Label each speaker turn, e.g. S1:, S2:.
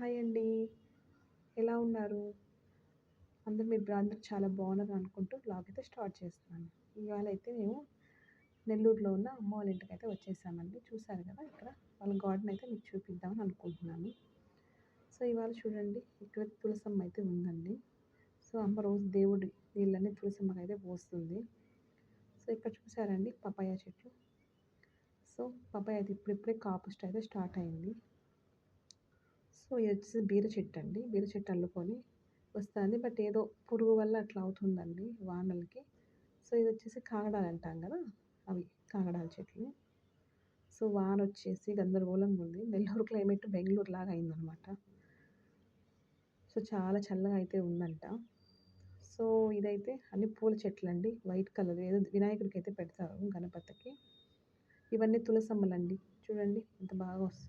S1: Hi అండి. ఎలా ఉన్నారు? అందరూ చాలా బాగున్నారు అనుకుంటూ వ్లాగ్ అయితే స్టార్ట్ చేస్తున్నాను. ఇవాళ అయితే మేము నెల్లూరులో ఉన్న అమ్మ వాళ్ళ ఇంటికైతే వచ్చేసామండి. చూసారు కదా ఇక్కడ వాళ్ళ గార్డెన్ అయితే మీకు చూపిద్దామని అనుకుంటున్నాను. సో ఇవాళ చూడండి ఇక్కడ తులసమ్మ అయితే ఉందండి. సో అమ్మ రోజు దేవుడి నీళ్ళని తులసమ్మకైతే పోస్తుంది. సో ఇక్కడ చూసారండి పపాయ చెట్లు. సో పపాయ అయితే ఇప్పుడిప్పుడే కాపు అయితే స్టార్ట్ అయింది. సో ఇది వచ్చేసి బీర చెట్టు అండి. బీర చెట్టు అల్లుకొని వస్తుంది. బట్ ఏదో పురుగు వల్ల అట్లా అవుతుందండి వానలకి. సో ఇది వచ్చేసి కాగడాలు అంటాం కదా, అవి కాగడాల చెట్లు. సో వాన వచ్చేసి గందరగోళంగా ఉంది. నెల్లూరు క్లైమేట్ బెంగళూరు లాగా అయిందనమాట. సో చాలా చల్లగా అయితే ఉందంట. సో ఇదైతే అన్ని పూల చెట్లు అండి, వైట్ కలర్. ఏదో వినాయకుడికి అయితే పెడతారు గణపతికి. ఇవన్నీ తులసమ్మలండి. చూడండి ఎంత బాగా వస్తుంది.